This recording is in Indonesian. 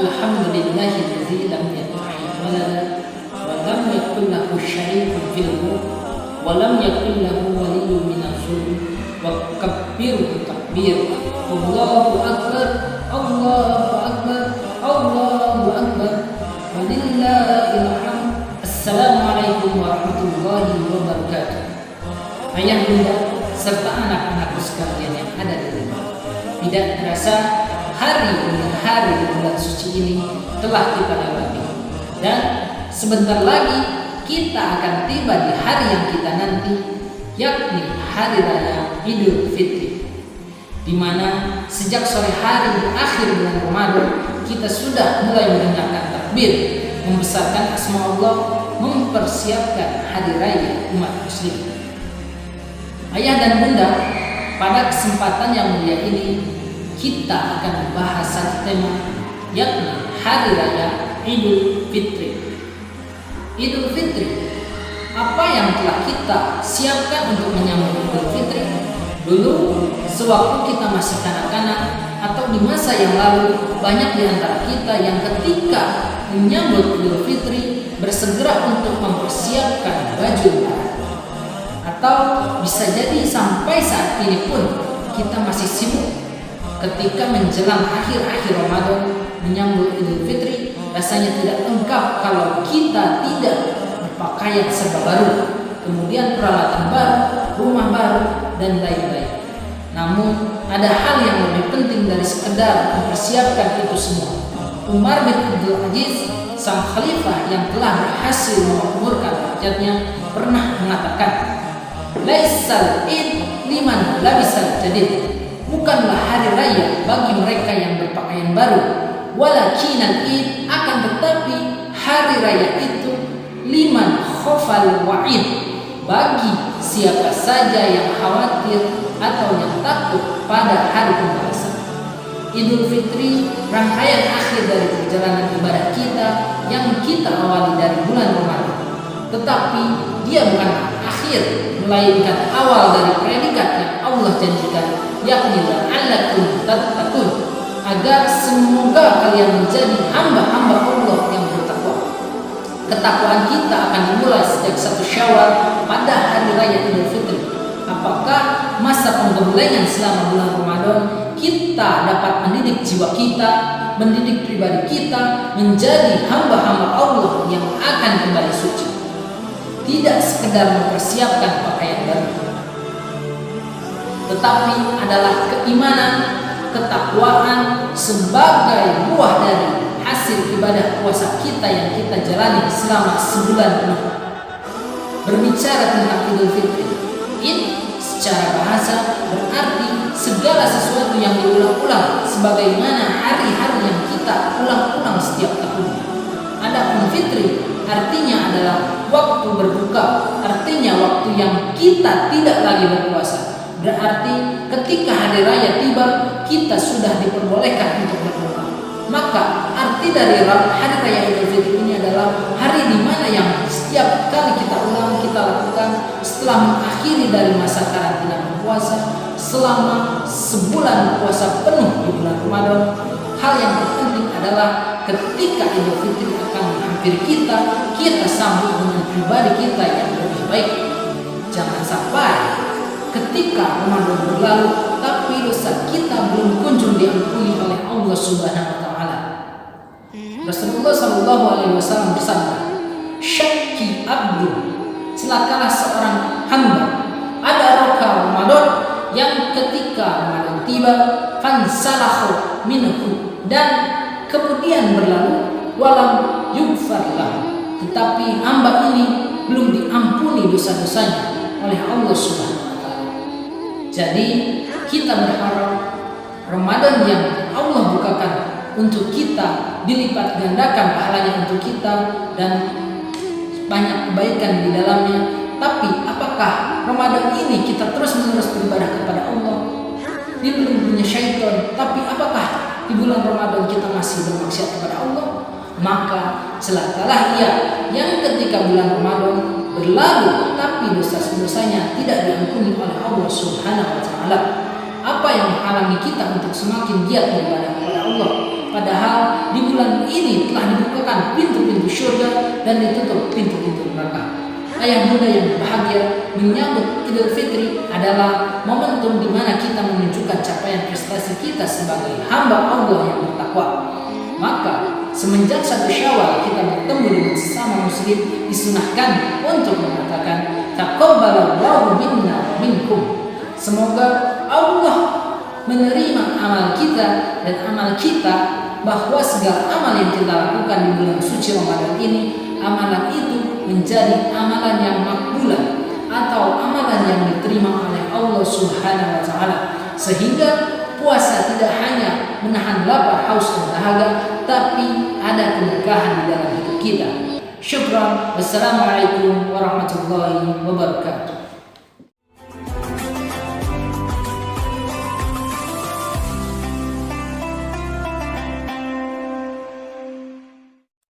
Alhamdulillahilladzi lam yattakhidh walada wa lam yakul lahu syarikun fil mulk wa lam yakul lahu waliyyun minadh dhulm wa kabbirhu takbir. Allahu akbar, Allahu akbar, Allahu akbar, walillahil hamd. Assalamualaikum warahmatullahi wabarakatuh. Ayah, bunda, serta anak-anakku sekalian yang ada di rumah, tidak terasa hari demi hari di bulan suci ini telah kita lewati, dan sebentar lagi kita akan tiba di hari yang kita nanti, yakni hari raya Idul Fitri, di mana sejak sore hari di akhir bulan Ramadan kita sudah mulai mendengarkan takbir, membesarkan asma Allah, mempersiapkan hari raya umat muslim. Ayah dan bunda, pada kesempatan yang mulia ini kita akan membahas satu tema, yakni hari raya Idul Fitri. Idul Fitri, apa yang telah kita siapkan untuk menyambut Idul Fitri? Dulu, sewaktu kita masih kanak-kanak atau di masa yang lalu, banyak di antara kita yang ketika menyambut Idul Fitri bersegera untuk mempersiapkan baju lebaran. Atau bisa jadi sampai saat ini pun kita masih sibuk ketika menjelang akhir-akhir Ramadan menyambut Idul Fitri. Rasanya tidak lengkap kalau kita tidak berpakaian serba baru, kemudian peralatan baru, rumah baru, dan lain-lain. Namun ada hal yang lebih penting dari sekedar mempersiapkan itu semua. Umar bin Abdul Aziz, sang khalifah yang telah berhasil memakmurkan rakyatnya, pernah mengatakan, "Laisal id liman labisal jadid." Bukanlah hari raya bagi mereka yang berpakaian baru, walakinal id, akan tetapi hari raya itu liman khofal wa'id, bagi siapa saja yang khawatir atau yang takut pada hari pembalasan. Idul Fitri, rangkaian akhir dari perjalanan ibadah kita yang kita awali dari bulan Ramadan. Tetapi dia bukan akhir, melainkan awal dari predikat yang Allah janjikan, yakni la'allakum tattaqun, agar semoga kalian menjadi hamba-hamba Allah yang bertakwa. Ketakwaan kita akan dimulai sejak 1 Syawal pada hari raya Idul Fitri. Apakah masa penggembelengan selama bulan Ramadan kita dapat mendidik jiwa kita, mendidik pribadi kita menjadi hamba-hamba Allah yang akan kembali suci, tidak sekedar mempersiapkan pakaian baru, tetapi adalah keimanan, ketakwaan sebagai buah dari hasil ibadah puasa kita yang kita jalani selama sebulan penuh. Berbicara tentang Idul Fitri, Id secara bahasa berarti segala sesuatu yang diulang-ulang sebagaimana hari-hari yang kita ulang-ulang setiap tahunnya. Adapun Fitri artinya adalah waktu berbuka, artinya waktu yang kita tidak lagi berpuasa. Berarti ketika hari raya tiba, kita sudah diperbolehkan untuk berbuka. Maka arti dari hari raya Idul Fitri ini adalah hari di mana yang setiap kali kita ulang, kita lakukan setelah mengakhiri dari masa karantina berpuasa selama sebulan puasa penuh di bulan Ramadan. Hal yang terpenting adalah ketika Idul Fitri akan menghampiri kita, kita sambut dengan pribadi kita yang lebih baik. Jangan sampai ketika Ramadan berlalu tapi dosa kita belum kunjung diampuni oleh Allah Subhanahu wa taala. Rasulullah sallallahu alaihi wasallam bersabda, "Syakki abdu, celakalah seorang hamba, ada roka Ramadan yang ketika Ramadan tiba fansalahu minhu, dan kemudian berlalu, walam yughfar lahu, tetapi hamba ini belum diampuni dosa-dosanya oleh Allah Subhanahu wa taala." Jadi kita berharap Ramadan yang Allah bukakan untuk kita dilipat gandakan pahalanya untuk kita dan banyak kebaikan di dalamnya. Tapi apakah Ramadan ini kita terus-menerus beribadah kepada Allah, dilindungi syaitan, tapi apakah di bulan Ramadan kita masih bermaksiat kepada Allah? Maka celakalah ia yang ketika bulan Ramadan berlalu tapi dosa-dosanya tidak diampuni oleh Allah Subhanahu wa taala. Apa yang menghalangi kita untuk semakin giat beribadah kepada Allah? Padahal di bulan ini telah dibukakan pintu-pintu surga dan ditutup pintu-pintu neraka. Ayah bunda yang berbahagia, menyambut Idul Fitri adalah momentum di mana kita menunjukkan capaian prestasi kita sebagai hamba Allah yang bertakwa. Maka semenjak 1 Syawal kita bertemu dengan sesama muslim, disunahkan untuk mengatakan taqabbalallahu minna wa minkum. Semoga Allah menerima amal kita dan amal kita, bahwa segala amal yang kita lakukan di bulan suci Ramadan ini, amalan itu menjadi amalan yang makbulah atau amalan yang diterima oleh Allah Subhanahu wa taala, sehingga puasa tidak hanya menahan lapar, haus dan dahaga, tapi ada keberkahan di dalam hidup kita. Syukran. Wassalamualaikum warahmatullahi wabarakatuh.